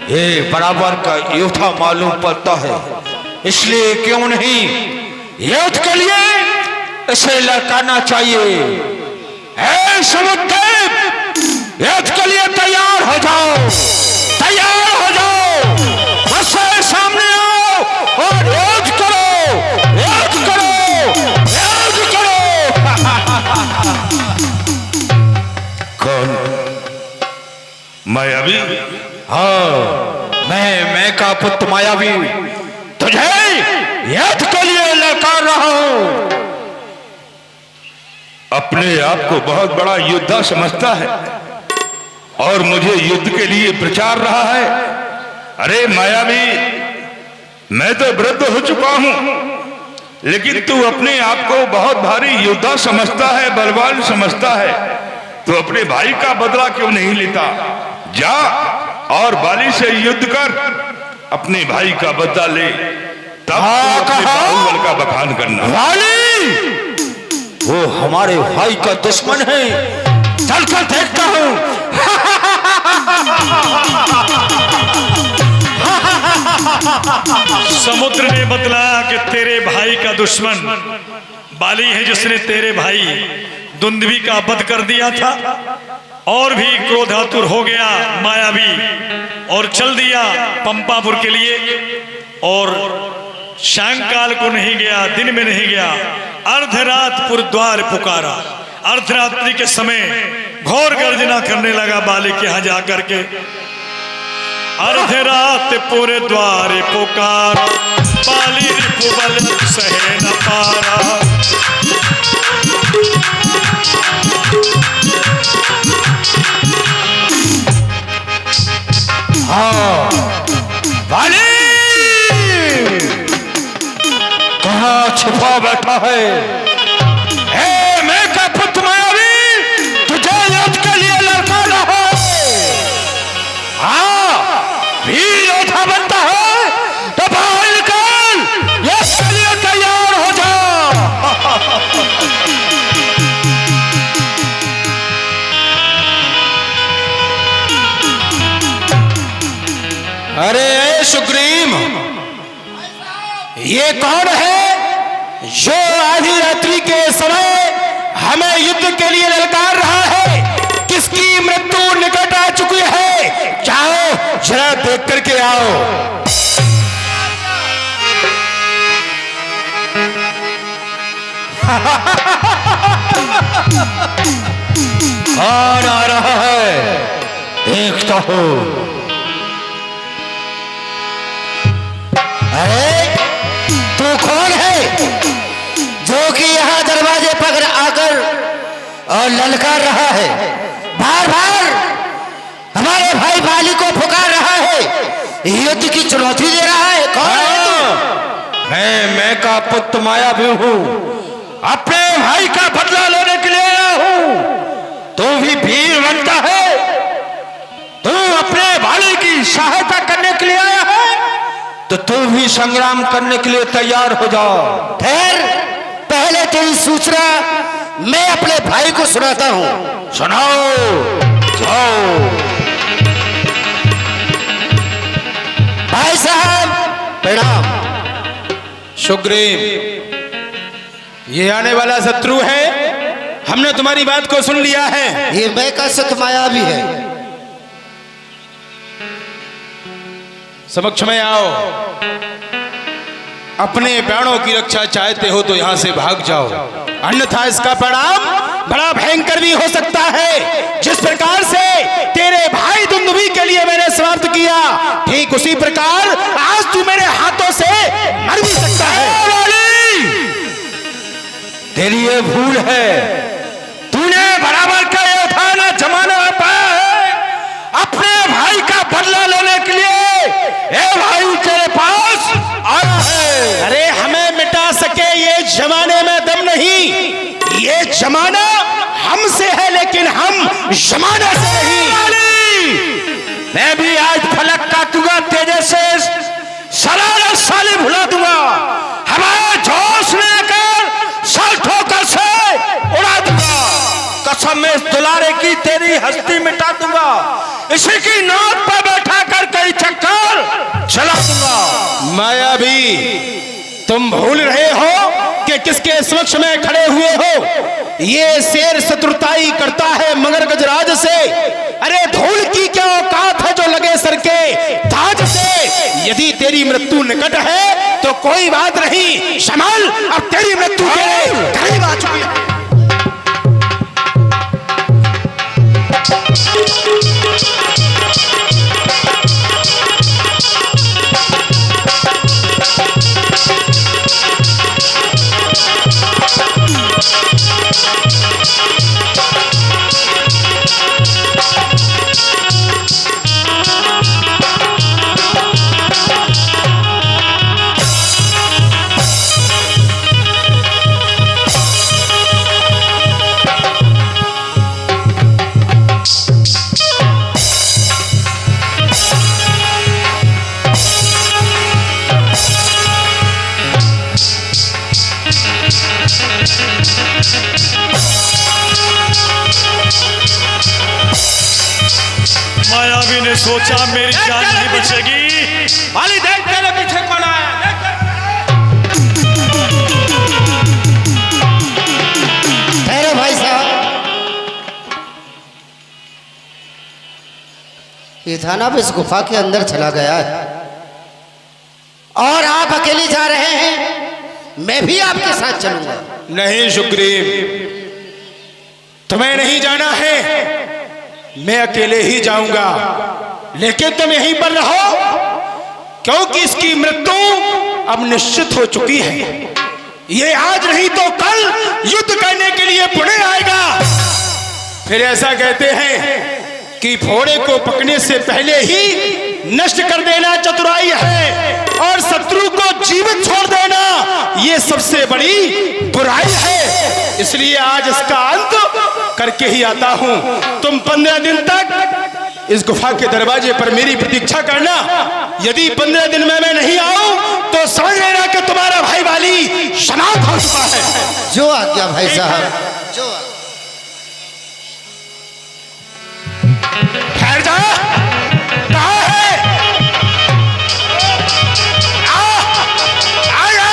ये बराबर का योद्धा मालूम पड़ता है, इसलिए क्यों नहीं युद्ध के लिए इसे लड़काना चाहिए। ऐ समुद्रदेव, युद्ध के लिए तैयार हो जाओ, तैयार हो जाओ, मुझसे सामने आओ और युद्ध करो, युद्ध करो, युद्ध करो। कौन? मायावी? हाँ, मैं का पुत्र मायावी तुझे युद्ध के लिए ललकार रहा हूं। अपने आप को बहुत बड़ा योद्धा समझता है और मुझे युद्ध के लिए प्रचार रहा है। अरे मायावी, मैं तो वृद्ध हो चुका हूं, लेकिन तू अपने आप को बहुत भारी योद्धा समझता है, बलवान समझता है। तू अपने भाई का बदला क्यों नहीं लेता? जा और बाली से युद्ध कर, अपने भाई का बदला ले, तब अपने बाहुबल का बखान करना। बाली, वो हमारे भाई का दुश्मन है, चलकर देखता हूं। समुद्र ने बतलाया कि तेरे भाई का दुश्मन बाली है, जिसने तेरे भाई दुंदुभी का वध कर दिया था और भी क्रोधातुर हो गया मायावी और चल दिया पंपापुर के लिए। और सायंकाल को नहीं गया, दिन में नहीं गया, अर्धरातपुर द्वार पुकारा। अर्धरात्रि के समय घोर गर्जना करने लगा बाली के यहां जाकर के। अर्धरातपुर द्वार पुकारा, बाली रिपुबल सहे न पारा। हाँ, बाली कहाँ छुपा बैठा है? ए, मैं का पुत्र मायावी, तुझे युद्ध के लिए ललकार रहा है। हाँ, वीर योद्धा बनता है तो बाहर निकल, युद्ध के लिए तैयार हो जा। अरे सुग्रीव, ये कौन है जो आधी रात्रि के समय हमें युद्ध के लिए ललकार रहा है? किसकी मृत्यु निकट आ चुकी है? जाओ जरा देख करके आओ। कौन आ रहा है? देखता हूं। अरे तू कौन है जो कि यहाँ दरवाजे पर आकर और ललकार रहा है? बार बार हमारे भाई बाली को पुकार रहा है, युद्ध की चुनौती दे रहा है। कौन है तू? मैं का पुत्र मायावी हूँ, अपने भाई का बदला लेने के लिए आया हूँ। तू भी वीर बनता है, तू अपने भाई की सहायता करने के लिए आया है, तो तू भी संग्राम करने के लिए तैयार हो जाओ। फिर पहले तेरी सूचना मैं अपने भाई को सुनाता हूं। सुनाओ, जाओ। भाई साहब प्रणाम। सुग्रीव, ये आने वाला शत्रु है, हमने तुम्हारी बात को सुन लिया है। ये मैं का सत मायावी है। समक्ष में आओ। अपने प्राणों की रक्षा चाहते हो तो यहां से भाग जाओ, अन्यथा इसका परिणाम बड़ा भयंकर भी हो सकता है। जिस प्रकार से तेरे भाई दुंदुभी के लिए मैंने समाप्त किया, ठीक उसी प्रकार आज तू मेरे हाथों से मर भी सकता है। तेरी ये भूल है, तूने बराबर का योद्धा न जमाना पाया है। अपने भाई का बदला लेने के लिए ए भाई तेरे पास आया है। अरे हमें मिटा सके ये जमाने में दम नहीं। ये जमाना हमसे है लेकिन हम जमाने से नहीं। मैं भी आज फलक काटूंगा, तेजे से सरारा साली भुला दूंगा। हमारे जोश में आकर सर ठोकर से उड़ा दूंगा। कसम में इस दुलारे की तेरी हस्ती मिटा दूंगा। इसी की नोट पर बैठा कर ही चक्कर चला दूंगा। मायावी, तुम भूल रहे हो कि किसके समक्ष में खड़े हुए हो। ये शेर शत्रुताई करता है मगर गजराज से। अरे धूल की क्या औकात है जो लगे सर के ताज से। यदि तेरी मृत्यु निकट है तो कोई बात नहीं, शमल अब तेरी मृत्यु तेरे करीब आ चुकी है। मायावी ने सोचा मेरी जान नहीं बचेगी। वाली देख तेरे पीछे कौन आया। ठहरो भाई साहब, ये थाना इस गुफा के अंदर चला गया है और आप अकेले जा रहे हैं। मैं भी आपके साथ चलूंगा। नहीं सुग्रीव, तुम्हें नहीं जाना है, मैं अकेले ही जाऊंगा। लेकिन तुम यहीं पर रहो, क्योंकि इसकी मृत्यु अब निश्चित हो चुकी है। ये आज नहीं तो कल युद्ध करने के लिए पुणे आएगा। फिर ऐसा कहते हैं कि फोड़े को पकने से पहले ही नष्ट कर देना चतुराई है, और शत्रु को जीवित छोड़ देना ये सबसे बड़ी बुराई है। इसलिए आज इसका अंत करके ही आता हूं। तुम 15 दिन तक इस गुफा के दरवाजे पर मेरी प्रतीक्षा करना। यदि 15 दिन में मैं नहीं आऊं तो समझ लेना कि तुम्हारा भाई वाली समाप्त हो चुका है। जो आज्ञा भाई साहब, जो ठहर जा। कहाँ है? आ जा।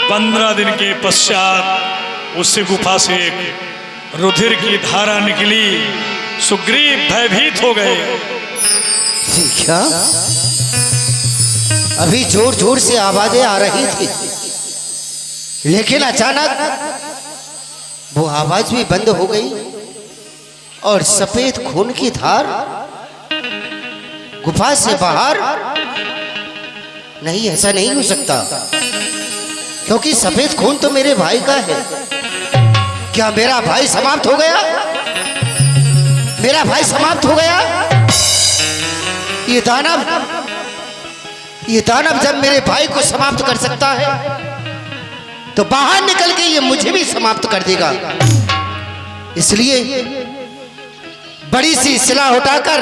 पंद्रह दिन के पश्चात उस गुफा से एक रुधिर की धारा निकली। सुग्रीव भयभीत हो गए। क्या अभी जोर जोर से आवाजें आ रही थी, लेकिन अचानक वो आवाज भी बंद हो गई और सफेद खून की धार गुफा से बाहर। नहीं, ऐसा नहीं हो सकता, क्योंकि सफेद खून तो मेरे भाई का है। क्या मेरा भाई समाप्त हो गया? मेरा भाई समाप्त हो गया? ये दानव जब मेरे भाई को समाप्त कर सकता है तो बाहर निकल के ये मुझे भी समाप्त कर देगा। इसलिए बड़ी सी सिला उठाकर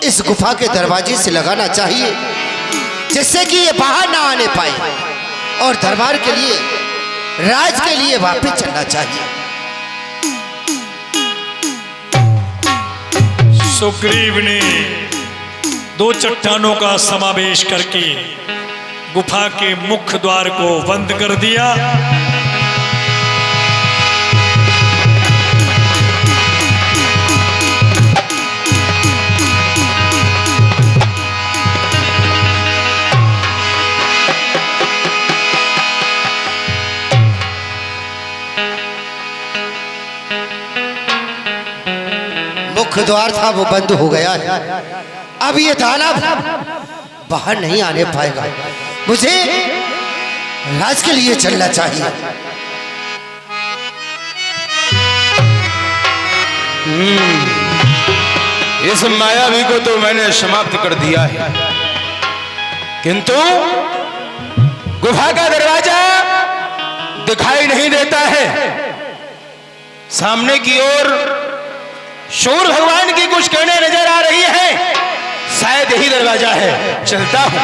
इस गुफा के दरवाजे से लगाना चाहिए, जिससे कि ये बाहर ना आने पाए और दरबार के लिए, राज के लिए वापस चलना चाहिए। सुग्रीव ने दो चट्टानों का समावेश करके गुफा के मुख्य द्वार को बंद कर दिया। मुख्य द्वार था वो बंद हो गया है। अब ये दानव बाहर नहीं आने पाएगा। मुझे राज के लिए चलना चाहिए। इस मायावी को तो मैंने समाप्त कर दिया है। किंतु गुफा का दरवाजा दिखाई नहीं देता है। सामने की ओर सूर्य भगवान की कुछ किरणें नजर आ रही हैं। शायद यही दरवाजा है। चलता हूं।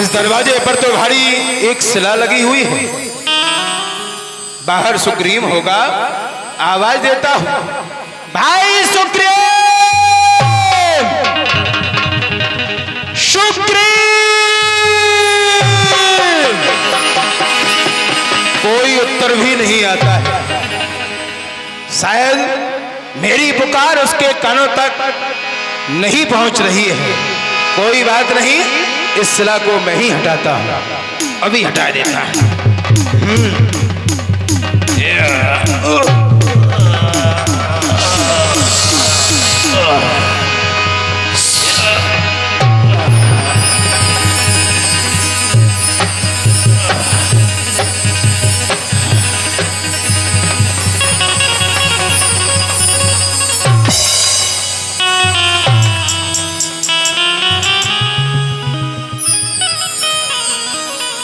इस दरवाजे पर तो भारी एक शिला लगी हुई है। बाहर सुग्रीव होगा। आवाज देता हूं, भाई सुग्रीव, सुग्रीव। कोई उत्तर भी नहीं आता है। शायद मेरी पुकार उसके कानों तक नहीं पहुंच रही है। कोई बात नहीं, इस शिला को मैं ही हटाता हूं। अभी हटा देता हूं।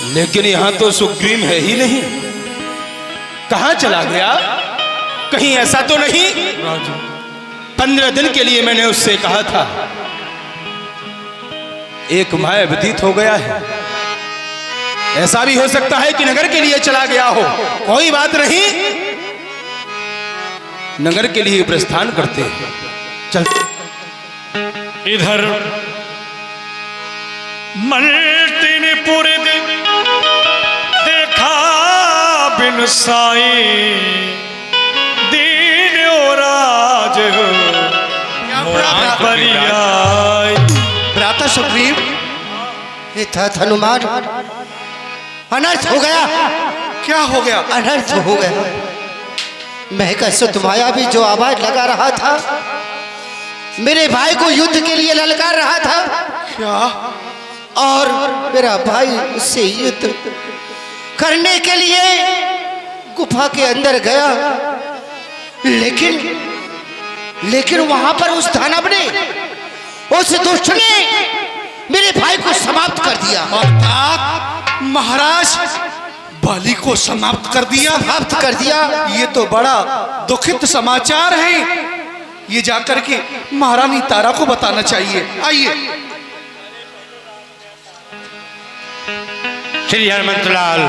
लेकिन यहां तो सुग्रीव है ही नहीं। कहां चला गया? कहीं ऐसा तो नहीं 15 दिन के लिए मैंने उससे कहा था। एक माह व्यतीत हो गया है। ऐसा भी हो सकता है कि नगर के लिए चला गया हो। कोई बात नहीं, नगर के लिए प्रस्थान करते हैं। चल। इधर मल्टिनीपुर देखा बिन साई दीन राज भ्राता सुग्रीव, ये था हनुमान, अनर्थ हो गया। क्या हो गया? अनर्थ हो गया। मैं कैसे तुम्हारा भी जो आवाज लगा रहा था, मेरे भाई को युद्ध के लिए ललकार रहा था। क्या? और मेरा भाई उससे युद्ध करने के लिए गुफा के अंदर गया, लेकिन वहां पर उस दानव ने, उस दुष्ट ने मेरे भाई को समाप्त कर दिया। अर्थात महाराज बाली को समाप्त कर दिया। समाप्त कर दिया। ये तो बड़ा दुखित समाचार है। ये जाकर के महारानी तारा को बताना चाहिए। आइए। श्री हनुमंतलाल,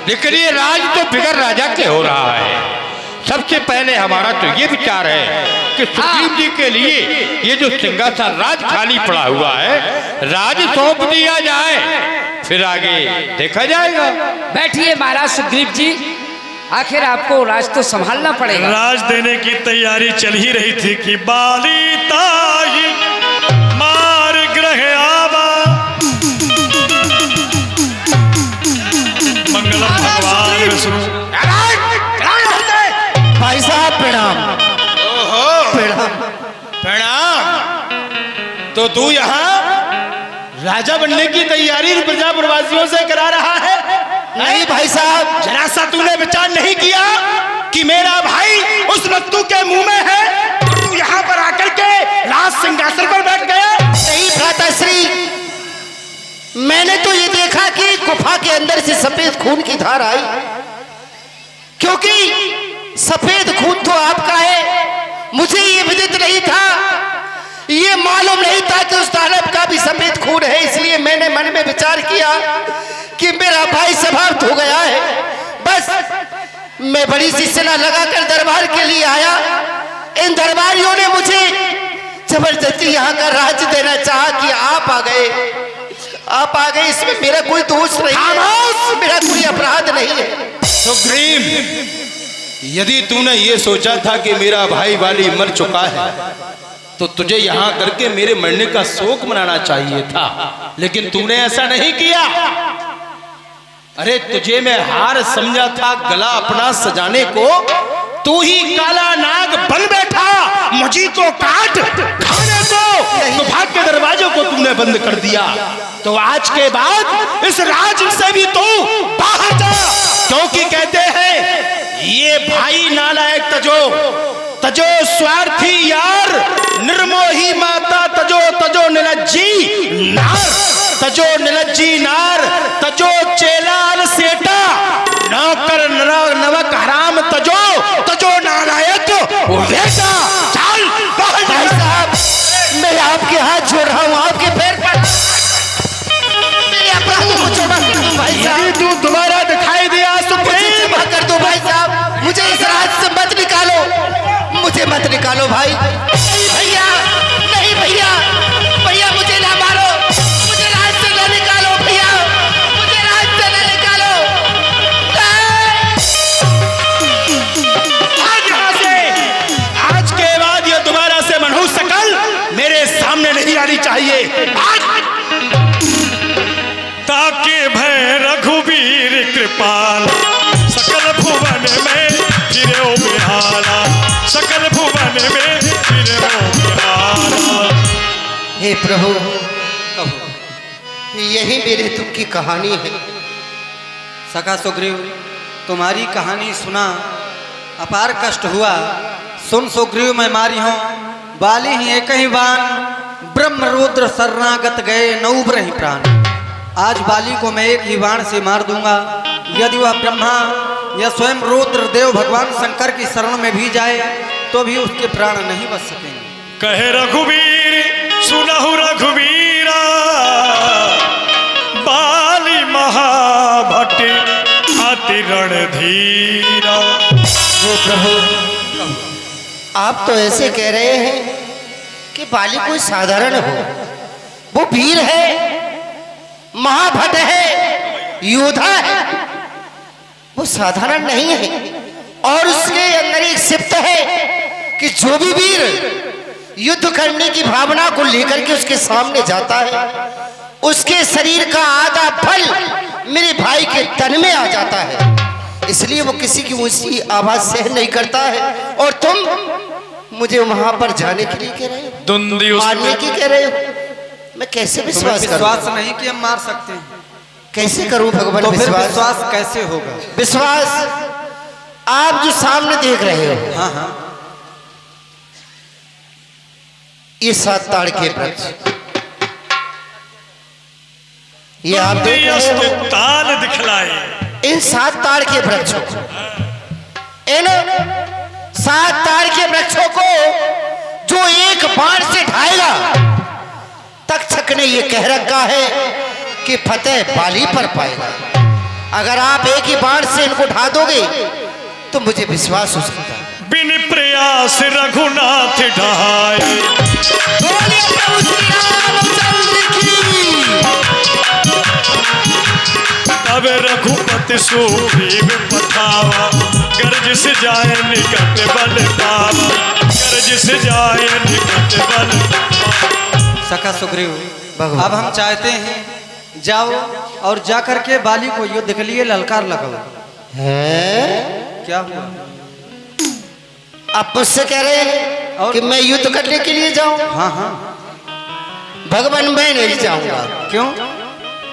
लेकिन ये राज तो बिगर राजा के हो रहा है। सबसे पहले हमारा तो ये विचार है कि सुग्रीव जी के लिए ये जो सिंहासन राज खाली पड़ा हुआ है, राज सौंप दिया जाए, फिर आगे देखा जाएगा। बैठिए महाराज सुग्रीव जी, आखिर आपको राज तो संभालना पड़ेगा। राज देने की तैयारी चल ही रही थी कि बाली ताई मार ग्रह आवा। मंगलम भगवान विष्णु। भाई साहब प्रणाम। प्रणाम। प्रणाम। तो तू यहाँ राजा बनने की तैयारी प्रजा प्रवासियों से करा रहा है? नहीं भाई साहब, जरा सा तूने विचार नहीं किया कि मेरा भाई उस मत्तू के मुंह में है, तू यहाँ पर आकर के राज सिंहासन पर बैठ गया? नहीं भ्राताश्री, मैंने तो ये देखा कि गुफा के अंदर से सफेद खून की धार आई, क्योंकि सफेद खून तो आपका है। मुझे ये विदित नहीं था, ये मालूम नहीं था कि उस दानव का भी सफेद खून है। इसलिए मैंने मन में विचार किया कि मेरा भाई समाप्त हो गया है। बस मैं बड़ी सी सेना लगाकर दरबार के लिए आया। इन दरबारियों ने मुझे जबरदस्ती यहाँ का राज्य देना चाहा कि आप आ गए। इसमें मेरा कोई दोष नहीं है, मेरा कोई अपराध नहीं है। सुग्रीव, यदि तूने ये सोचा था कि मेरा भाई वाली मर चुका है, तो तुझे यहाँ करके मेरे मरने का शोक मनाना चाहिए था, लेकिन तूने ऐसा नहीं किया। अरे तुझे मैं हार समझा था गला अपना सजाने को, तू ही काला नाग बन बैठा मुझी को काट खाने को। तो भाग के दरवाजों को तूने बंद कर दिया। तो आज के बाद इस राज से भी तू बाहर जा, क्योंकि कहते हैं ये भाई नालायक तजो स्वार्थी यार निर्मोही माँ सजो निलज्जी नार तजो चेलान सेटा नौकर नवक हराम तजो तजो नालायक बेटा चल भाई साहब, मैं आपके हाथ जोड़ रहा हूँ, आपके पैर पर मेरे अपराधों को क्षमा कर दो भाई साहब। यदि तू दोबारा दिखाई दिया तो मुझे क्षमा कर दो भाई साहब, मुझे इस राज से मत निकालो, मुझे मत निकालो भाई। नहीं भैया, नहीं भैया, भैया मुझे ना मारो, मुझे राज से ना निकालो भैया, मुझे राज से ना निकालो। आज यहाँ से, आज के बाद ये दोबारा से मनहूस शकल मेरे सामने नहीं आनी चाहिए। ताके भय रघुवीर कृपाल सकल भुवन में फिरो बिहाला, सकल भुवन में फिरो बिहाला। हे प्रभु, यही मेरे दुख की कहानी है। सखा सुग्रीव, तुम्हारी कहानी सुना, अपार कष्ट हुआ। सुन सुग्रीव, मैं मारी हूँ बाली ही एक ही बाण, ब्रह्म रुद्र शरणागत गए न उबरहि प्राण। आज बाली को मैं एक ही बाण से मार दूंगा। यदि वह ब्रह्मा या स्वयं रुद्र देव भगवान शंकर की शरण में भी जाए तो भी उसके प्राण नहीं बच सकेंगे। कहे रघुवीर सुनहु रघुवीरा, बाली महाभट अति रणधीरा। हे प्रभु, आप तो ऐसे कह रहे हैं कि बाली कोई साधारण हो, वो वीर है, महाभट है, योद्धा है, वो साधारण नहीं है। और उसके अंदर एक सिप्त है कि जो भी वीर युद्ध करने की भावना को लेकर के उसके सामने जाता है, उसके शरीर का आधा फल मेरे भाई के तन में आ जाता है। इसलिए वो किसी की ऊंची आवाज सहन नहीं करता है। और तुम मुझे वहां पर जाने के लिए कह रहे हो, मारने की कह रहे हो। मैं कैसे विश्वास करूं? विश्वास नहीं कि हम मार सकते हैं, कैसे करूं भगवान? तो फिर विश्वास कैसे होगा? विश्वास आप जो सामने देख रहे हो, हाँ हाँ, ये 7 ताड़ के वृक्ष, ये आप देख रहे हो, ताल दिखलाए इन 7 ताड़ के वृक्षों को, इन 7 ताड़ के वृक्षों को जो एक बाण से ढाएगा, तक्षक ने ये कह रखा है कि फतेह बाली पर पाएगा। अगर आप एक ही बाण से इनको ढा दोगे तो मुझे विश्वास हो सकता है। बिन प्रयास रघुनाथ ढाए, बोलिए प्रभु श्री रामचंद्र की। तब रघुपति सुग्रीव पठावा, गर्ज से जाए निकट बल पावा, गर्ज से जाए निकट बल पावा। सखा सुग्रीव, भगवान। अब हम चाहते हैं जाओ और जाकर के बाली को युद्ध के लिए ललकार लगाओ। क्या हुआ? आप मुझसे कह रहे हैं और कि मैं युद्ध करने के लिए जाऊं? हाँ हाँ, भगवान, मैं नहीं जाऊंगा। क्यों?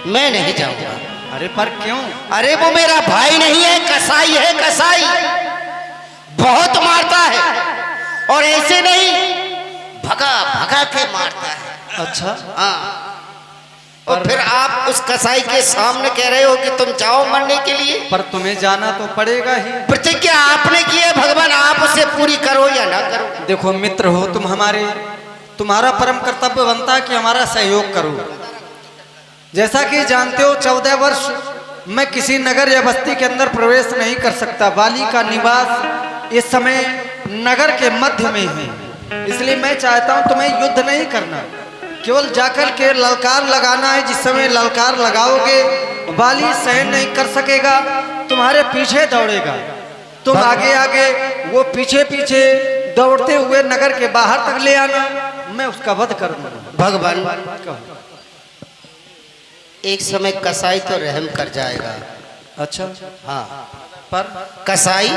मैं नहीं जाऊंगा। अरे पर क्यों? अरे वो मेरा भाई नहीं है, कसाई है, कसाई बहुत मारता है, और ऐसे नहीं भगा भगा के मारता है। अच्छा, हाँ, और फिर आप उस कसाई के सामने कह रहे हो कि तुम जाओ मरने के लिए? पर तुम्हें जाना तो पड़ेगा ही। प्रतिज्ञा आपने की है भगवान, आप उसे पूरी करो या ना करो। देखो मित्र हो तुम हमारे, तुम्हारा परम कर्तव्य बनता है कि हमारा सहयोग करो। जैसा कि जानते हो 14 वर्ष मैं किसी नगर या बस्ती के अंदर प्रवेश नहीं कर सकता। बाली का निवास इस समय नगर के मध्य में है, इसलिए मैं चाहता हूं तुम्हें युद्ध नहीं करना, केवल जाकर के ललकार लगाना है। जिस समय ललकार लगाओगे बाली सहन नहीं कर सकेगा, तुम्हारे पीछे दौड़ेगा, तुम आगे आगे, वो पीछे पीछे दौड़ते हुए नगर के बाहर तक ले आना, मैं उसका वध कर दूंगा। भगवान, एक समय कसाई तो रहम कर जाएगा। अच्छा, हाँ, पर कसाई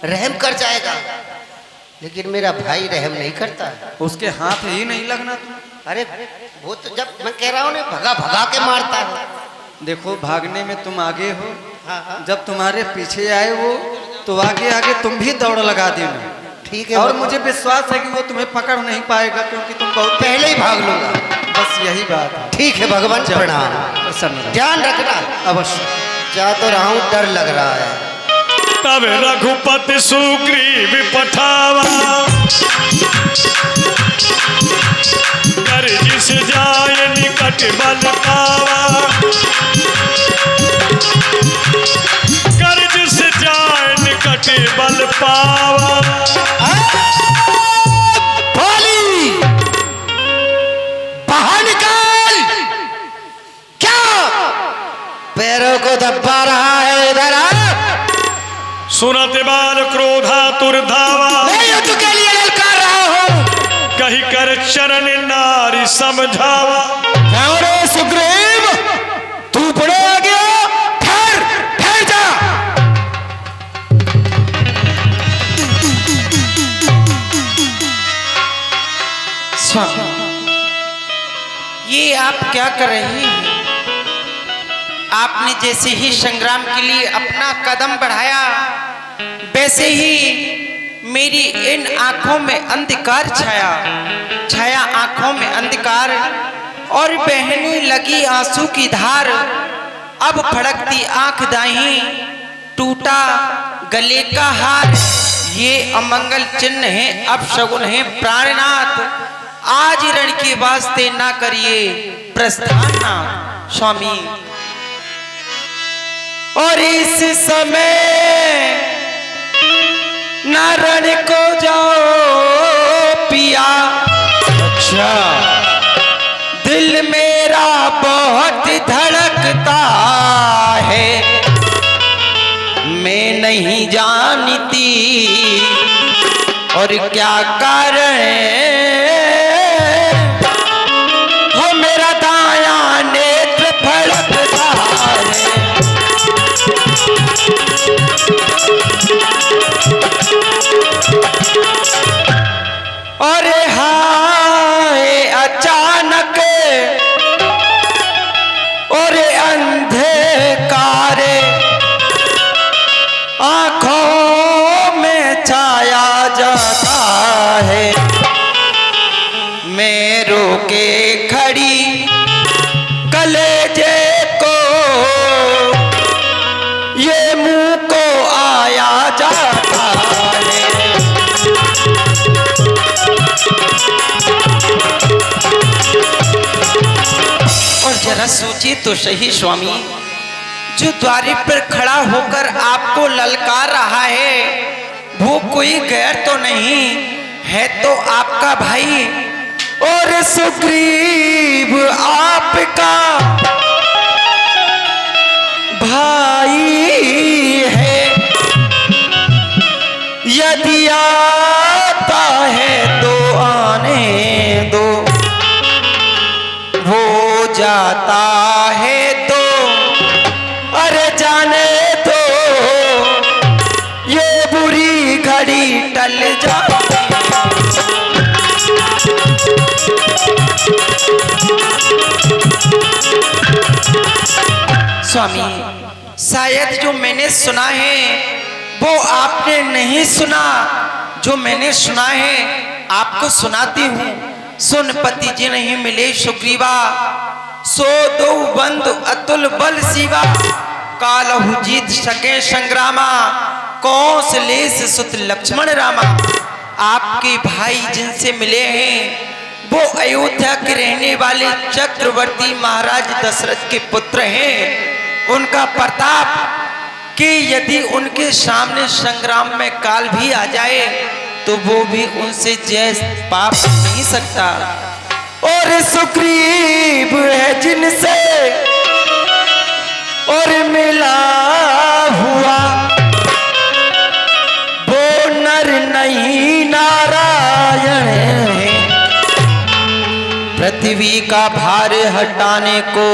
रहम कर जाएगा, लेकिन मेरा भाई रहम नहीं करता है। उसके हाथ ही नहीं लगना तुम। अरे वो तो जब मैं कह रहा हूँ ना, भगा भगा के मारता है। देखो भागने में तुम आगे हो, हाँ। जब तुम्हारे पीछे आए वो तो आगे आगे तुम भी दौड़ लगा देना। ठीक है, और मुझे विश्वास है कि वो तुम्हें पकड़ नहीं पाएगा, क्योंकि तुम बहुत पहले ही भाग लूंगा। बस यही बात है। ठीक है भगवान, प्रणाम। प्रसन्न ध्यान रखना। अवश्य। जा तो रहा हूँ, डर लग रहा है। तब रघुपति सुग्रीव पठावा कर जिस जाय निकट बल पावा कर जिस जाय निकट बल पावा। बोली बाहर निकाल। क्या पैरों को दबा रहा है? इधर आ। सुनत बाल क्रोधातुर धावा मैं युद्ध के लिए ललकार रहा हूँ। कही कर चरण नारी समझावा। रे सुग्रीव, तू बड़े आ गया। ठहर ठहर जा। स्वामी, ये आप क्या कर रहे हैं? आपने जैसे ही संग्राम के लिए अपना कदम बढ़ाया, वैसे ही मेरी इन आंखों में अंधकार छाया आंखों में अंधकार, और बहने लगी आंसू की धार। अब फड़कती आंख दाही, टूटा गले का हार। ये अमंगल चिन्ह है, अपशगुन है प्राणनाथ। आज रण के वास्ते ना करिए प्रस्थान ना स्वामी। और इस समय नारण को जाओ पिया। अच्छा, दिल मेरा बहुत धड़कता है, मैं नहीं जानती और क्या कारण वो मेरा दायां नेत्र फड़कता है। अरे हाय अचानक और अंधकार आंखों में छाया जाता है। मैं रोके खड़ी कलेजे को ये मुंह को आया जाता है। और जरा सोचिए तो सही स्वामी, जो द्वारे पर खड़ा होकर आपको ललकार रहा है वो कोई गैर तो नहीं है, तो आपका भाई और सुग्रीव आपका भाई है। यदि आता है तो आने दो, वो जाता है तो अरे जाने दो, ये बुरी घड़ी टल जाए। स्वामी, शायद जो मैंने सुना है वो आपने नहीं सुना, जो मैंने सुना है आपको सुनाती हूँ। सुन पति जी नहीं मिले सुग्रीवा, सो दो बंधु अतुल बल शिवा। कालहु जीत सके संग्रामा, कौशलेश सुत लक्ष्मण रामा। आपके भाई जिनसे मिले हैं वो अयोध्या के रहने वाले चक्रवर्ती महाराज दशरथ के पुत्र हैं। उनका प्रताप कि यदि उनके सामने संग्राम में काल भी आ जाए तो वो भी उनसे जय पाप नहीं सकता। और सुग्रीव है जिनसे और मिला हुआ, वो नर नहीं नारायण है। पृथ्वी का भार हटाने को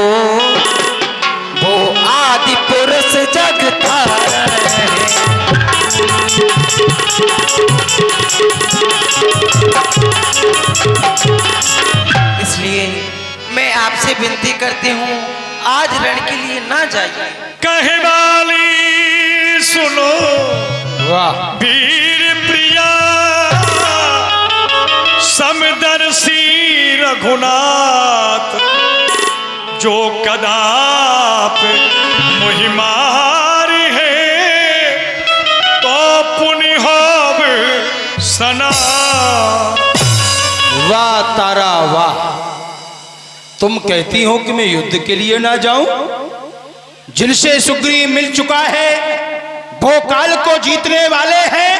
वो आदि पुरुष जगतारण है। इसलिए मैं आपसे विनती करती हूँ आज रण के लिए ना जाइए। कहे वाली सुनो वाह, वीर प्रिया समदर्शी रघुनाथ जो कदाप मुहिमारी है तो पुनि होब सना। वाह तारा वाह, तुम कहती हो कि मैं युद्ध के लिए ना जाऊं? जिनसे सुग्रीव मिल चुका है वो काल को जीतने वाले हैं,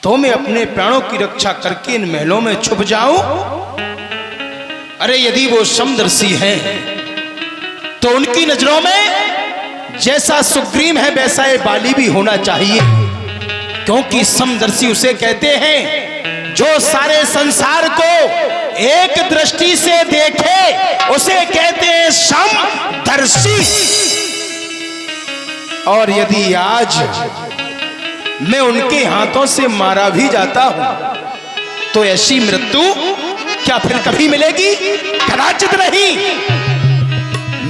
तो मैं अपने प्राणों की रक्षा करके इन महलों में छुप जाऊं? अरे यदि वो समदर्शी हैं तो उनकी नजरों में जैसा सुग्रीव है वैसा ये बाली भी होना चाहिए, क्योंकि समदर्शी उसे कहते हैं जो सारे संसार को एक दृष्टि से देखे उसे कहते हैं समदर्शी। और यदि आज मैं उनके हाथों से मारा भी जाता हूं तो ऐसी मृत्यु क्या फिर कभी मिलेगी? कदाचित नहीं।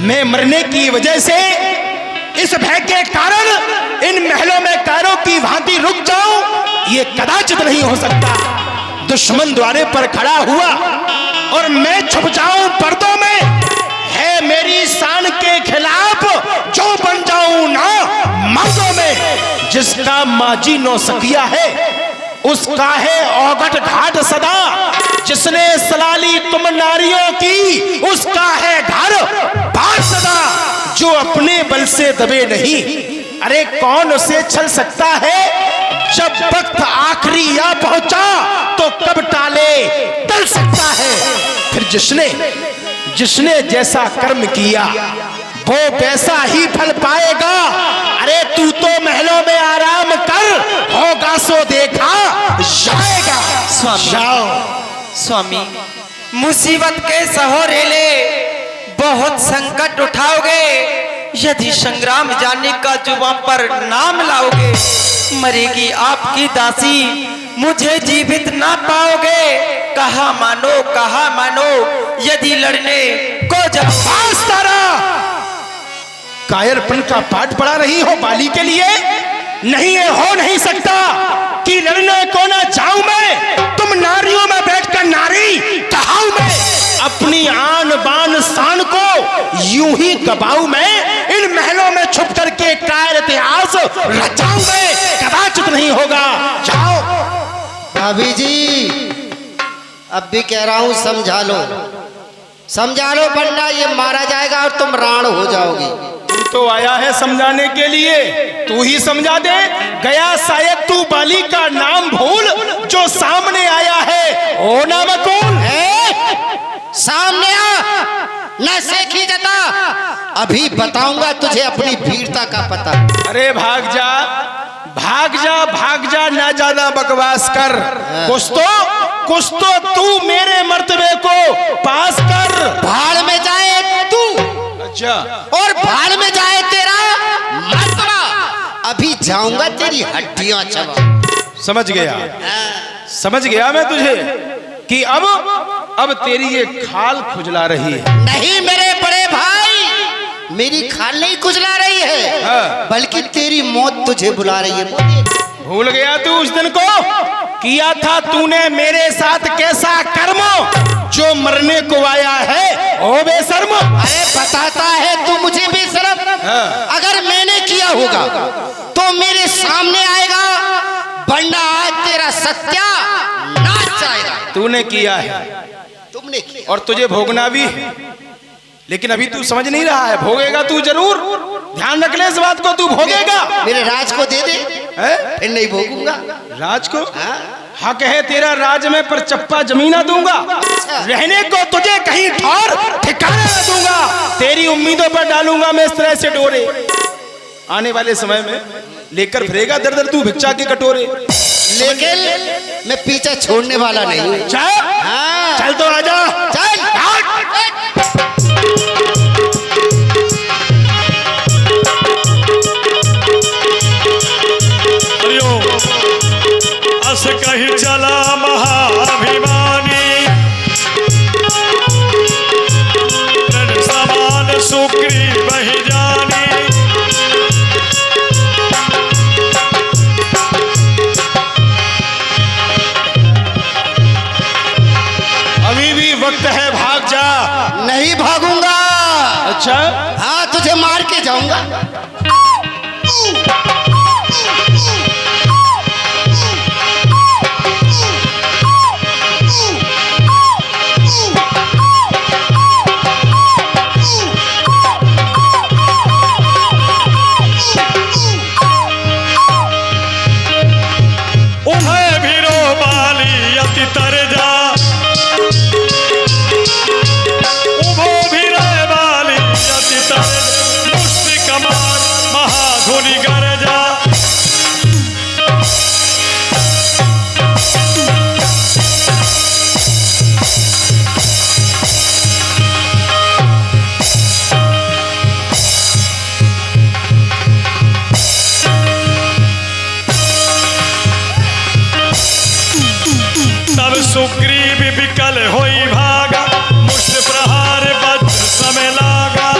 मैं मरने की वजह से इस भय के कारण इन महलों में कायरों की भांति रुक जाऊं, ये कदाचित नहीं हो सकता। दुश्मन द्वारे पर खड़ा हुआ और मैं छुप जाऊं पर्दों में, है मेरी शान के खिलाफ जो बन जाऊं ना मर्दों में। जिसका माजी नौसखिया है उसका है औगट घाट सदा, जिसने सलाली तुम नारियों की उसका है घर बार सदा। जो अपने बल से दबे नहीं, अरे कौन उसे छल सकता है? जब वक्त आखिरी आ पहुंचा तो कब टाले टल सकता है। फिर जिसने जैसा कर्म किया वो वैसा ही फल पाएगा। अरे तू तो महलों में आराम कर, होगा सो देखा जाएगा। स्वामी मुसीबत के सहोरेले बहुत संकट उठाओगे, यदि संग्राम जाने का जुबान पर नाम लाओगे, मरेगी आपकी दासी, मुझे जीवित ना पाओगे। कहा मानो यदि लड़ने को जाओ। तारा कायरपन का पाठ पढ़ा रही हो बाली के लिए? नहीं, ये हो नहीं सकता कि लड़ने को ना जाऊं मैं। तुम नारियों में बैठकर नारी कहाऊं मैं, अपनी आन बान शान को यूं ही गवाऊं मैं। इन महलों में छुप करके कायर इतिहास रचाऊं मैं, कदाचित नहीं होगा। जाओ। भाभी जी अब भी कह रहा हूं समझा लो वरना ये मारा जाएगा और तुम राण हो जाओगी। तू तो आया है समझाने के लिए, तू ही समझा दे। गया शायद तू बाली का नाम भूल, जो सामने आया है ओ नाम कौन है? सामने आ, न सेखी जता, अभी बताऊंगा तुझे अपनी वीरता का पता। अरे भाग जा, ना ज्यादा बकवास कर। कुछ तो तू मेरे मर्तबे को पास कर। भाड़ में जाए तू, अच्छा, और भाड़ में जाए तेरा मर्तबा। अभी जाऊंगा तेरी हड्डियां चबा। समझ गया मैं तुझे कि अब तेरी ये खाल खुजला रही है। नहीं मेरे बड़े भाई, मेरी खाल नहीं खुजला रही है, बल्कि तेरी मौत तुझे बुला रही है। भूल गया तू उस दिन को? किया था तूने मेरे साथ कैसा कर्म जो मरने को आया है ओ बेशर्म। अरे बताता है तू मुझे बेशर्म। अगर मैंने किया होगा तो मेरे सामने आएगा, वरना आज तेरा सत्यानाश जाएगा। तूने किया है, तुमने किया और तुझे भोगना भी। लेकिन अभी तू समझ नहीं रहा है, भोगेगा तू जरूर। ध्यान रख ले इस बात को, तू भोगेगा। मेरे राज को दे दे, फिर नहीं भोगूंगा। राज को? हक है तेरा राज में, पर चप्पा जमीना दूंगा। रहने को तुझे कहीं ठौर ठिकाना न दूंगा। तेरी उम्मीदों पर डालूंगा मैं इस तरह से डोरे। आने वाले समय में लेकर फिरेगा दर दर तू भिक्षा के कटोरे। लेकिन मैं पीछा छोड़ने वाला नहीं हूँ। चल तो आजा, चल। अस कही चला महाभिमानी, समान सुग्रीव बहि जानी। अभी भी वक्त है, भाग जा। नहीं भागूंगा। अच्छा, हाँ तुझे मार के जाऊंगा। उन्हें भीरो बाली अति तर जा, उभो भीरे बाली अति तर, मुष्टि कमान महाधुनि गरजा। तब सुग्रीव विकल होई भागा, मुष्ट प्रहार वज्र समय लागा।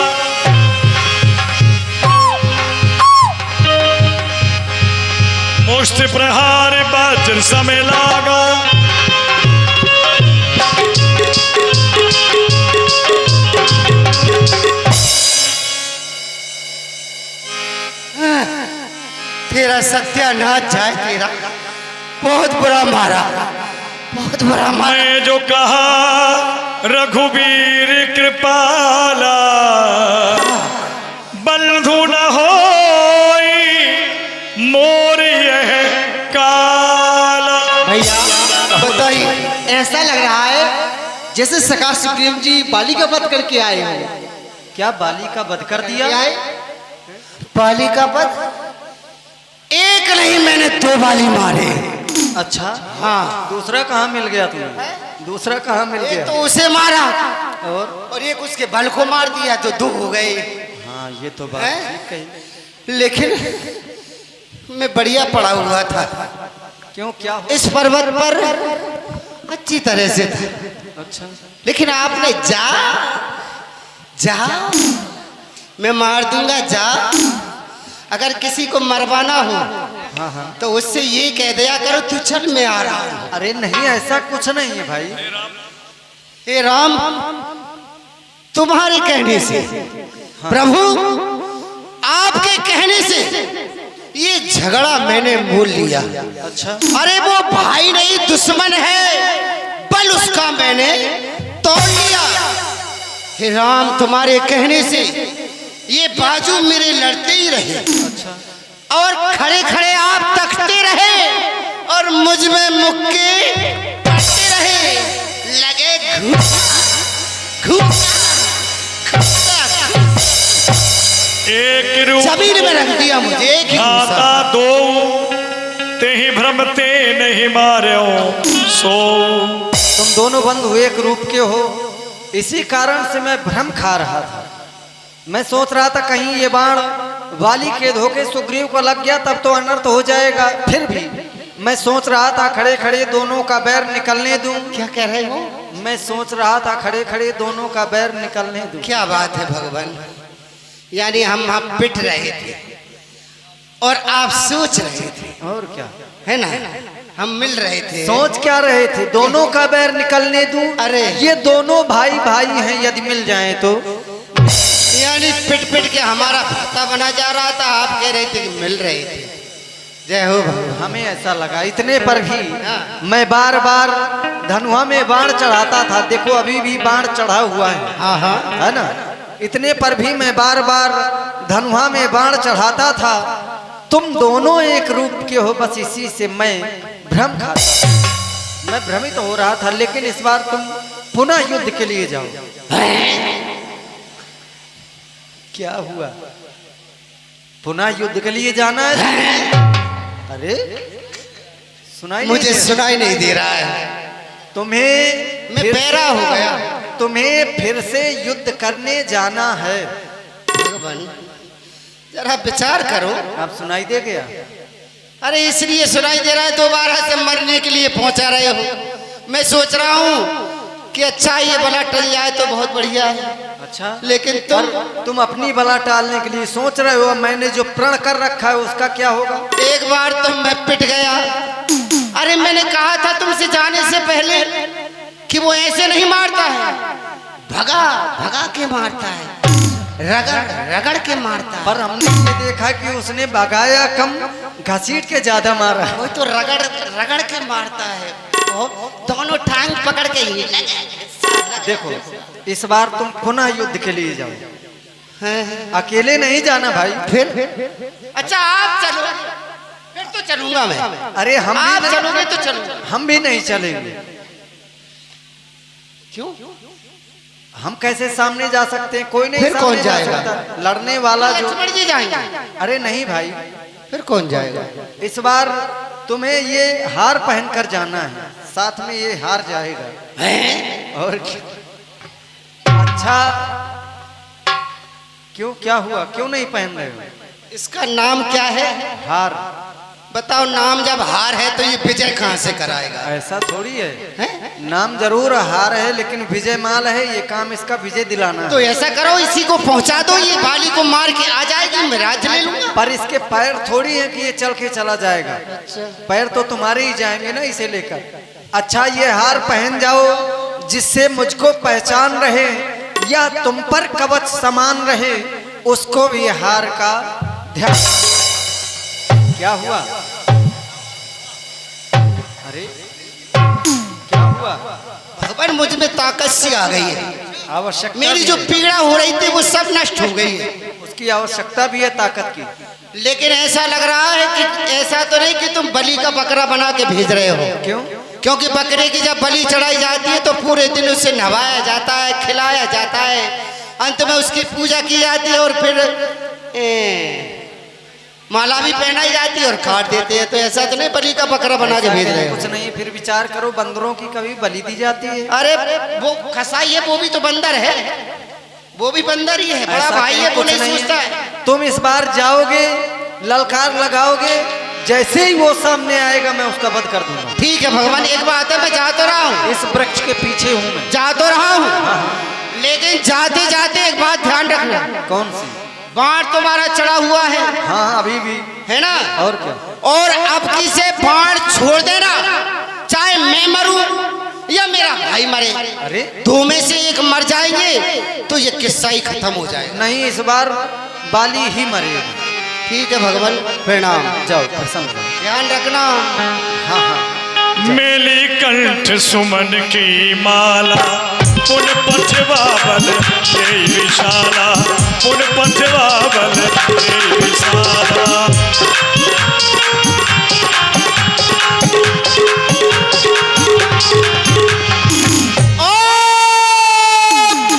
मुष्ट प्रहार वज्र समय लागा। तेरा सत्यानाश जाए तेरा। बहुत बुरा मारा, बहुत बुरा मारा। मैं जो कहा रघुवीर कृपाला, बंधु न होई मोर यह काला। भैया बताइए, ऐसा लग रहा है जैसे सका सुग्रीव जी बाली का वध करके आए हो। क्या बाली का वध कर दिया? बाली का वध? एक नहीं, मैंने 2 बाली मारे। अच्छा, हाँ। दूसरा कहाँ मिल गया तुम्हें? दूसरा कहाँ मिल गया? तो उसे मारा और एक उसके बल को मार दिया तो 2 हो गए। हाँ, ये तो बात ठीक कही। लेकिन मैं बढ़िया पड़ा हुआ था। क्यों, क्या हो? इस पर्वत पर अच्छी तरह से था। अच्छा, लेकिन आपने जा जा, मैं मार दूंगा जा। अगर किसी को मरवाना हो हाँ हाँ, तो उससे ये कह दिया करो तू चल मैं आ रहा हूं। अरे नहीं, ऐसा कुछ नहीं है भाई। हे राम, तुम्हारे कहने से प्रभु, आपके कहने से ये झगड़ा मैंने मोल लिया। अच्छा, अरे वो भाई नहीं दुश्मन है, बल उसका मैंने तोड़ लिया। हे राम, तुम्हारे कहने से ये बाजू मेरे लड़ते ही रहे। अच्छा, और खड़े खड़े आप तकते रहे और मुझ में मुक्के पड़ते रहे। लगे एक रूप जमीन में रख दिया मुझे। एक ही खाता दो, ते ही भ्रमते नहीं मार्यो सो। तुम दोनों बंधु एक रूप के हो, इसी कारण से मैं भ्रम खा रहा था। मैं सोच रहा था कहीं ये बाण वाली के धोखे सुग्रीव को लग गया तब तो अनर्थ हो जाएगा। फिर भी मैं सोच रहा था खड़े खड़े दोनों का बैर निकलने दूं। क्या कह रहे हो? मैं सोच रहा था खड़े खड़े दोनों का बैर निकलने दूं। क्या बात है भगवान, यानी हम पिट रहे थे और आप सोच रहे थे, और क्या है ना? हम मिल रहे थे। सोच क्या रहे थे? दोनों का बैर निकलने दूं। अरे ये दोनों भाई भाई हैं, यदि मिल जाएं तो। यानी पिट पिट के हमारा भाता बना जा रहा था, आप कह रहे थे कि मिल रहे थे। जय हो भगवान। हमें ऐसा लगा, इतने पर भी मैं बार बार धनुआ में बाण चढ़ाता था। देखो अभी भी बाण चढ़ा हुआ है, हाँ हाँ, है ना? इतने पर भी मैं बार बार धनुआ में बाण चढ़ाता था। तुम दोनों एक रूप के हो, बस इसी से मैं भ्रम खाता, मैं भ्रमित हो रहा था। लेकिन इस बार तुम पुनः युद्ध के लिए जाओ। क्या हुआ? पुनः युद्ध के लिए जाना है? अरे सुनाई मुझे सुनाई नहीं दे रहा है। तुम्हें मैं पैरा हो गया। तुम्हें फिर से युद्ध करने जाना है। भगवान जरा विचार करो। अब सुनाई दे गया? अरे इसलिए सुनाई दे रहा है, दोबारा से मरने के लिए पहुंचा रहे हो। मैं सोच रहा हूँ कि अच्छा ये बला टल जाए तो बहुत बढ़िया है। अच्छा, लेकिन तुम अपनी बला टालने के लिए सोच रहे हो। मैंने जो प्रण कर रखा है उसका क्या होगा? एक बार तो मैं पिट गया। अरे मैंने कहा था तुमसे जाने से पहले कि वो ऐसे नहीं मारता है, भगा भगा के मारता है, रगड़ रगड़ के मारता है। पर हमने ये देखा कि उसने भगाया कम, घसीट के ज्यादा मारा। वो तो रगड़ रगड़ के मारता है, वो दोनों टांग पकड़ के ही देखो इस बार तुम पुनः युद्ध के लिए जाओ, अकेले नहीं जाना भाई। फिर अच्छा आप चलो, फिर तो चलूंगा मैं। अरे हम आप भी चलोगे तो चलूंगा। हम भी नहीं चलेंगे। क्यों? हम कैसे सामने जा सकते हैं? कोई नहीं फिर कौन सामने जा जाएगा? सकता। लड़ने वाला जो लक्ष्मण जी जाएंगे। अरे नहीं भाई, फिर कौन जाएगा? इस बार तुम्हें ये हार पहन कर जाना है, साथ में ये हार जाएगा। और अच्छा क्यों, क्या हुआ, क्यों नहीं पहन रहे हो? इसका नाम क्या है? हार। बताओ, नाम जब हार है तो ये विजय कहाँ से कराएगा? ऐसा थोड़ी है, नाम जरूर हार है लेकिन विजय माल है, ये काम इसका विजय दिलाना तो है। ऐसा करो, इसी को पहुंचा दो, ये बाली को मार के आ जाएगी, मैं राज्य ले लूंगा। पर इसके पैर थोड़ी है कि ये चल के चला जाएगा। पैर तो तुम्हारे ही जाएंगे ना इसे लेकर। अच्छा ये हार पहन जाओ जिससे मुझको पहचान रहे, या तुम पर कवच समान रहे, उसको भी हार का ध्यान। क्या हुआ? अरे क्या हुआ? भगवान मुझ में ताकत सी आ गई है, आवश्यकता मेरी भी जो है। पीड़ा हो रही थी वो सब नष्ट हो गई है। उसकी आवश्यकता भी है ताकत की। लेकिन ऐसा लग रहा है कि ऐसा तो नहीं कि तुम बलि का बकरा बना के भेज रहे हो? क्यों? क्योंकि बकरे की जब बलि चढ़ाई जाती है तो पूरे दिन उसे नहवाया जाता है, खिलाया जाता है, अंत में उसकी पूजा की जाती है और फिर माला भी पहनाई जाती है और काट देते हैं। तो ऐसा तो नहीं बलि का बकरा बना के भेज रहे हो? कुछ नहीं, फिर विचार करो, बंदरों की कभी बलि दी जाती है? अरे वो कसाई है, वो भी तो बंदर है, वो भी बंदर ही है, बड़ा ऐसा भाई है, वो कुछ नहीं सोचता है। तुम इस बार जाओगे, ललकार लगाओगे, जैसे ही वो सामने आएगा मैं उसका वध कर दूंगा। ठीक है भगवान, एक बात है, मैं जा तो रहा हूँ, इस वृक्ष के पीछे हूँ मैं। जा तो रहा हूँ, लेकिन जाते जाते एक बात ध्यान रखना। कौन सी? बाण तुम्हारा चढ़ा हुआ है, हाँ अभी भी है ना? और क्या? और अब किसे बाण छोड़ देना, चाहे मैं मरूं या मेरा भाई मरे, अरे दो में से एक मर जाएंगे तो ये किस्सा ही खत्म हो जाएगा। नहीं, इस बार बाली ही मरेगा। ठीक है भगवान, प्रणाम। जाओ प्रसन्न रहो। ध्यान रखना। हाँ हाँ। मेली कंठ सुमन की माला, पुन पथवाबल जय विशाला, पुन पथवाबल जय विशाला। ओ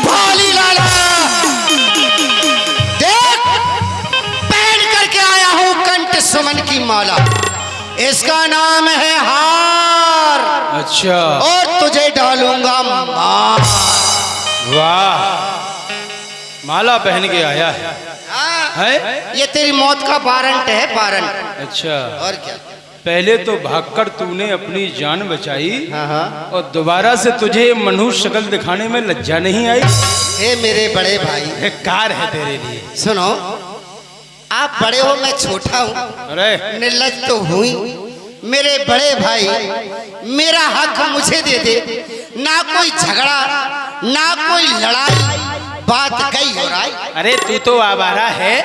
भाली लाला, देख पहन करके आया हूं कंठ सुमन की माला, इसका नाम है हार। अच्छा, और तुझे डालूंगा मार। वाह, माला पहन के आया है, है? ये तेरी मौत का वारंट है, वारंट। अच्छा, और क्या? पहले तो भागकर तूने अपनी जान बचाई, हाँ। और दोबारा से तुझे मनुष्य शक्ल दिखाने में लज्जा नहीं आई? हे मेरे बड़े भाई, धिक्कार है तेरे लिए। सुनो, आप बड़े हो, मैं छोटा हूँ, अरे निर्लज तो हुई। मेरे बड़े भाई, मेरा हक मुझे दे दे, ना कोई झगड़ा ना कोई लड़ाई, बात गई हो रहा है। अरे तू तो आवारा है,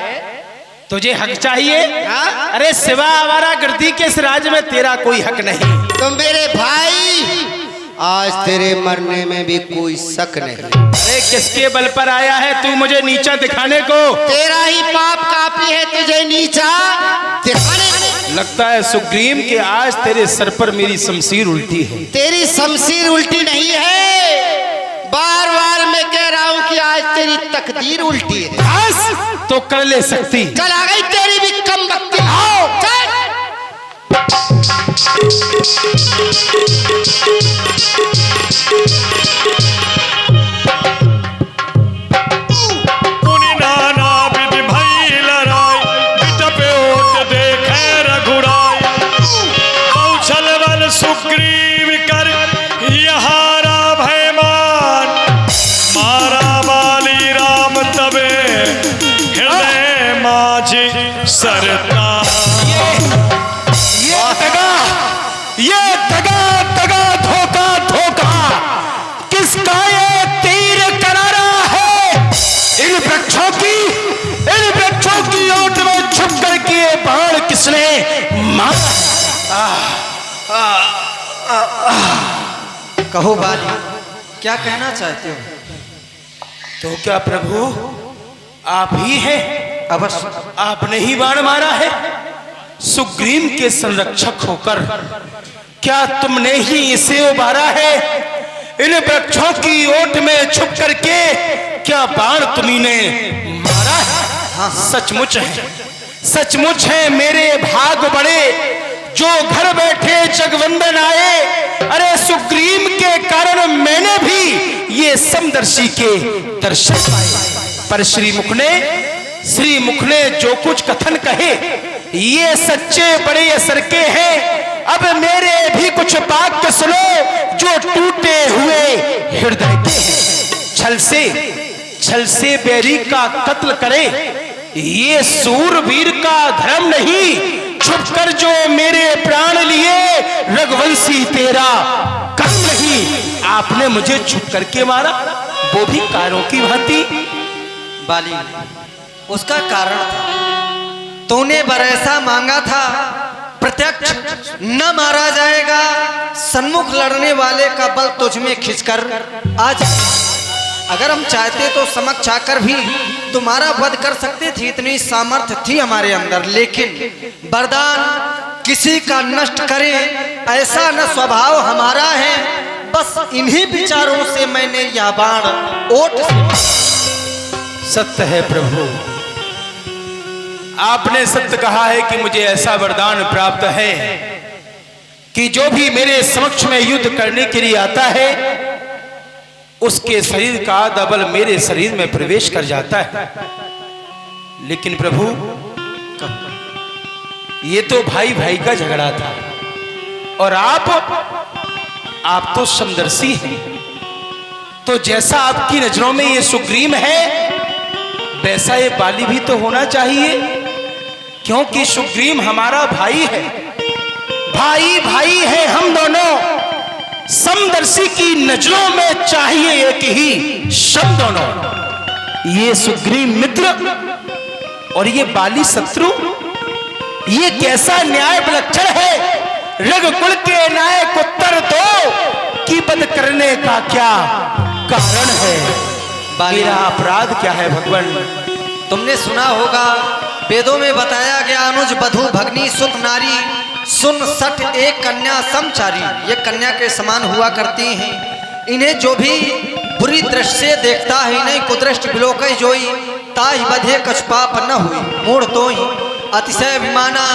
तुझे हक चाहिए? हाँ? अरे सिवा आवारा गर्दी के इस राज में तेरा कोई हक नहीं। तो मेरे भाई, आज तेरे मरने में भी कोई शक नहीं। अरे किसके बल पर आया है तू मुझे नीचा दिखाने को? तेरा ही पाप काफी है तुझे नीचा दिखाने को। लगता है सुग्रीव के आज तेरे सर पर मेरी शमशीर उल्टी है। तेरी शमशीर उल्टी नहीं है, बार बार मैं कह रहा हूँ कि आज तेरी तकदीर उल्टी है। बस तो कर ले सकती। चल आ गई तेरी भी कम बख्ती। आओ चल। पुनि नाना विधि भई लड़ाई, बिटपे ओट देखे रघुराई। कौशल बल सुग्रीव कर यहारा भयमान, मारा बाली राम तबे हृदय माझी सरता। ये दगा दगा धोखा धोखा किसका ये तीर करारा है? इन वृक्षों की ओट में छुप करके ये बाण किसने मारा? कहो बाली, क्या कहना चाहते हो? तो क्या प्रभु आप ही हैं? अवश्य। आपने ही बाण मारा है? सुग्रीव के संरक्षक होकर क्या तुमने ही इसे उबारा है? इन वृक्षों की ओट में छुप करके क्या बाण तुम्ही ने मारा है? सचमुच है मेरे भाग बड़े जो घर बैठे जगवंदन आए। अरे सुग्रीव के कारण मैंने भी ये समदर्शी के दर्शन पाए। पर श्री मुख ने जो कुछ कथन कहे ये सच्चे बड़े असर के हैं। अब मेरे भी कुछ वाक्य सुनो जो टूटे हुए हृदय के हैं। छल से बैरी का कत्ल करे ये सूरवीर का धर्म नहीं। छुपकर जो मेरे प्राण लिए रघुवंशी तेरा कर्म नहीं। आपने मुझे छुप करके मारा, वो भी कारों की भांति। बाली, उसका कारण था तूने बरैसा मांगा था। प्रत्यक्ष न मारा जाएगा, सन्मुख लड़ने वाले का बल तुझ में खिंचकर आज अगर हम चाहते तो समक्ष आकर भी तुम्हारा वध कर सकते थे, इतनी सामर्थ्य थी हमारे अंदर। लेकिन वरदान किसी का नष्ट करे ऐसा न स्वभाव हमारा है। बस इन्हीं विचारों से मैंने यह बाण ओट सत्य है प्रभु, आपने सत्य कहा है कि मुझे ऐसा वरदान प्राप्त है कि जो भी मेरे समक्ष में युद्ध करने के लिए आता है उसके शरीर का दबल मेरे शरीर में प्रवेश कर जाता है। लेकिन प्रभु ये तो भाई भाई का झगड़ा था और आप तो समदर्शी हैं। तो जैसा आपकी नजरों में ये सुग्रीव है वैसा ये बाली भी तो होना चाहिए, क्योंकि सुग्रीव हमारा भाई है। भाई है हम दोनों। समदर्शी की नजरों में चाहिए एक ही शब्द दोनों। ये सुग्रीव मित्र और ये बाली शत्रु, ये कैसा न्याय विलक्षण है। रघुकुल के नायक उत्तर दो कि वध करने का क्या कारण है? मेरा अपराध क्या है भगवान? तुमने सुना होगा वेदों में बताया गया अनुज बधु भगनी सुत नारी सुन सठ एक कन्या समचारी। ये कन्या के समान हुआ करती हैं। इन्हें जो भी बुरी दृष्टि से देखता है इन्हें कुदृष्टि बिलोकई जोई ताहि बधे कछ पाप न हुई मूढ़ तो ही अतिशय अभिमाना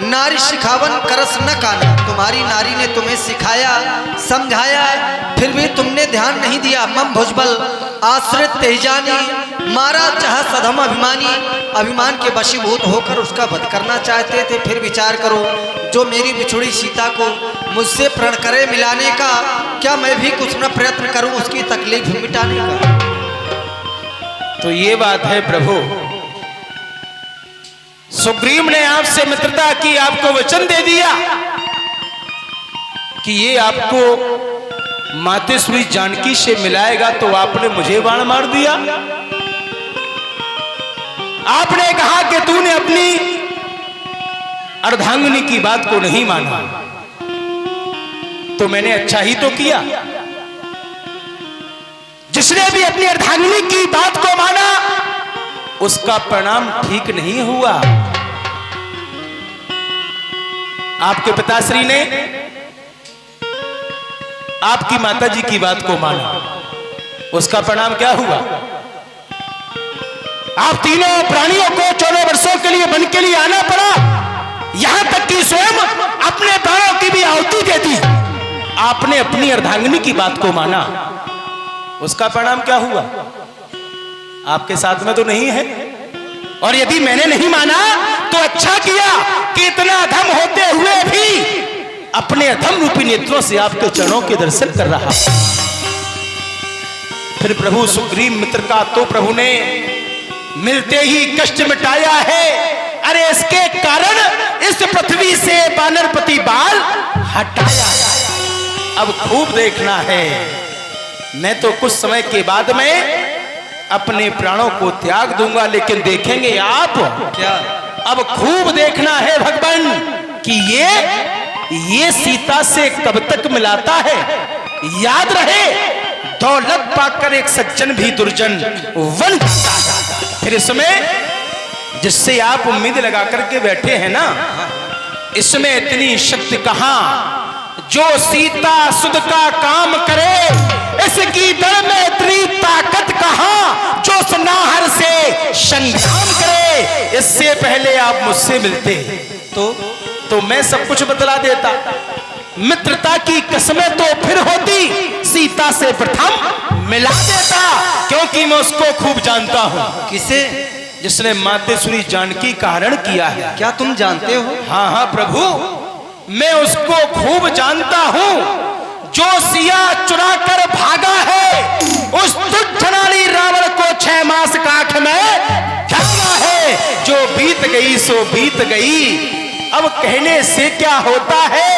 नारी सिखावन करस न काना। तुम्हारी नारी ने तुम्हें सिखाया समझाया फिर भी तुमने ध्यान नहीं दिया। मम भुजबल आश्रित तेजानी मारा चाह सधम अभिमानी। अभिमान के वशीभूत होकर उसका वध करना चाहते थे। फिर विचार करो जो मेरी बिछुड़ी सीता को मुझसे प्रण करे मिलाने का, क्या मैं भी कुछ न प्रयत्न करूं उसकी तकलीफ मिटाने का? तो ये बात है प्रभु, सुग्रीव ने आपसे मित्रता की, आपको वचन दे दिया कि ये आपको मातेश्वरी जानकी से मिलाएगा, तो आपने मुझे बाण मार दिया। आपने कहा कि तूने अपनी अर्धांगिनी की बात को नहीं माना, तो मैंने अच्छा ही तो किया। जिसने भी अपनी अर्धांगिनी की बात को माना उसका परिणाम ठीक नहीं हुआ। आपके पिताश्री ने आपकी माताजी की बात को माना, उसका परिणाम क्या हुआ? आप तीनों प्राणियों को 14 वर्षों के लिए वन के लिए आना पड़ा, यहां तक कि स्वयं अपने प्राणों की भी आहुति दे दी। आपने अपनी अर्धांगिनी की बात को माना, उसका परिणाम क्या हुआ? आपके साथ में तो नहीं है। और यदि मैंने नहीं माना तो अच्छा किया कि इतना अधम होते हुए भी अपने अधम रूपी नेत्रों से आपके चरणों के दर्शन कर रहा। फिर प्रभु सुग्रीव मित्र का तो प्रभु ने मिलते ही कष्ट मिटाया है। अरे इसके कारण इस पृथ्वी से वानरपति बाल हटाया। अब खूब देखना है मैं तो कुछ समय के बाद में अपने प्राणों को त्याग दूंगा, लेकिन देखेंगे आप क्या? अब खूब देखना है भगवान कि ये सीता से कब तक मिलाता है। याद रहे, दौलत पाकर एक सज्जन भी दुर्जन बन जाता है। फिर इसमें जिससे आप उम्मीद लगा करके बैठे हैं ना, इसमें इतनी शक्ति कहां जो सीता सुध का काम करे। इसकी दर में इतनी ताकत कहां जो सनाहर से संग्राम करे। इससे पहले आप मुझसे मिलते तो मैं सब कुछ बतला देता। मित्रता की कसमें तो फिर होती, सीता से प्रथम मिला देता, क्योंकि मैं उसको खूब जानता हूं। किसे? जिसने मातेश्वरी जानकी का हरण किया है। क्या तुम जानते हो? हाँ हाँ प्रभु, मैं उसको खूब जानता हूं जो सिया चुरा कर भागा है। उस तुच्छनाली रावण को 6 मास काठ में ढका है। जो बीत गई सो बीत गई, अब कहने से क्या होता है।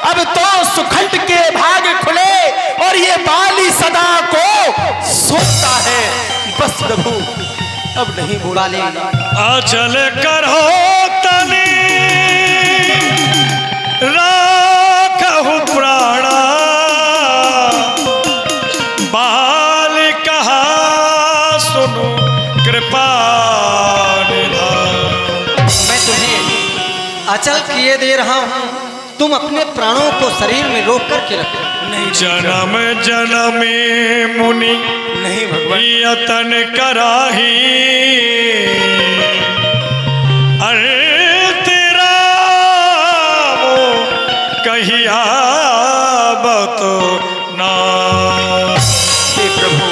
अब तो सुखंड के भाग खुले और ये बाली सदा को सोचता है। बस प्रभु अब नहीं बोला। अचल करो तनी राखहु प्राणा, बाल कहा सुनो कृपा निधान। मैं तुम्हें अचल किए दे रहा हूं, तुम अपने प्राणों को शरीर में रोक करके रखो। जन्म जन्मी मुनि नहीं भगवान, यतन कराही, अरे तेरा वो कहिया बतो ना। हे प्रभु,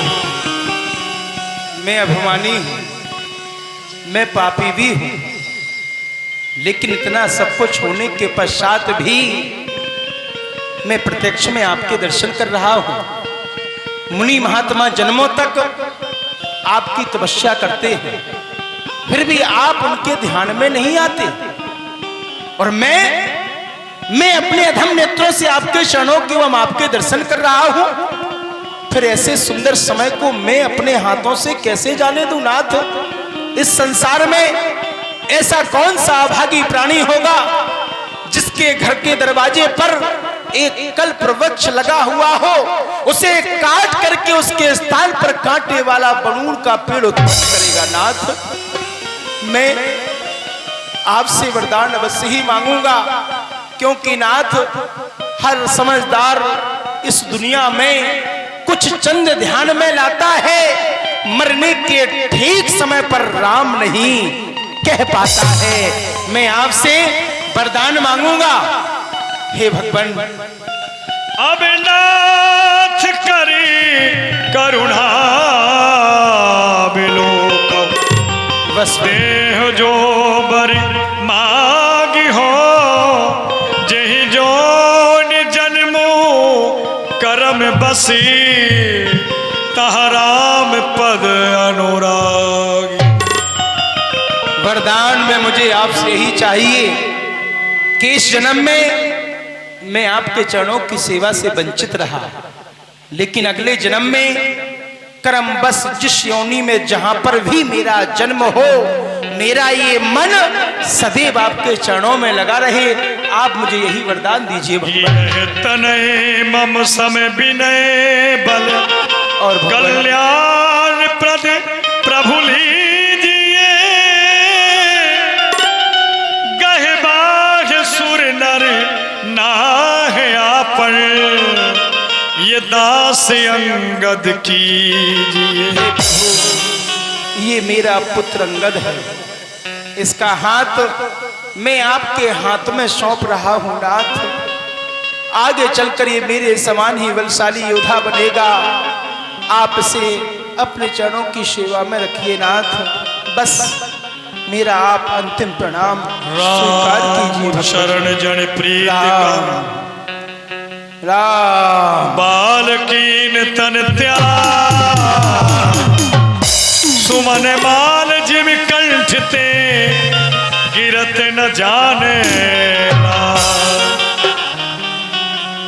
मैं अभिमानी हूं, मैं पापी भी हूं, लेकिन इतना सब कुछ होने के पश्चात भी मैं प्रत्यक्ष में आपके दर्शन कर रहा हूं। मुनि महात्मा जन्मों तक आपकी तपस्या करते हैं, फिर भी आप उनके ध्यान में नहीं आते। और मैं अपने अधम नेत्रों से आपके चरणों के एवं आपके दर्शन कर रहा हूं। फिर ऐसे सुंदर समय को मैं अपने हाथों से कैसे जाने दूं नाथ। इस संसार में ऐसा कौन सा अभागी प्राणी होगा जिसके घर के दरवाजे पर एक कल्प वृक्ष लगा हुआ हो, उसे काट करके उसके स्थान पर कांटे वाला बरूड़ का पेड़ उत्पन्न करेगा। नाथ, मैं आपसे वरदान अवश्य ही मांगूंगा, क्योंकि नाथ हर समझदार इस दुनिया में कुछ चंद ध्यान में लाता है, मरने के ठीक समय पर राम नहीं कह पाता है। मैं आपसे वरदान मांगूंगा, हे भगवान। अब नाथ करी करुणा बिलोक, बस देह जो बरी मागी हो, जही जो जन्मो करम बसी, तहराम पद अनुरागी। वरदान में मुझे आपसे ही चाहिए कि इस जन्म में मैं आपके चरणों की सेवा से वंचित रहा, लेकिन अगले जन्म में कर्म बस जिस योनि में जहां पर भी मेरा जन्म हो, मेरा ये मन सदैव आपके चरणों में लगा रहे। आप मुझे यही वरदान दीजिए भगवान। तनय मम समय विनय बल और कल्याण प्रद प्रभु लीजिए, गहे बाह सुर नर नाहे आपन, ये दास अंगद कीजिए। ये मेरा पुत्र अंगद है, इसका हाथ मैं आपके हाथ में सौंप रहा हूं नाथ। आगे चलकर ये मेरे समान ही बलशाली योद्धा बनेगा। आप इसे अपने चरणों की सेवा में रखिए नाथ। बस मेरा आप अंतिम प्रणाम स्वीकार कीजिए। शरण जन प्रीत राम बाल कीन तन त्याग, सुमन माल जिम कंठ ते गिरत न जाने।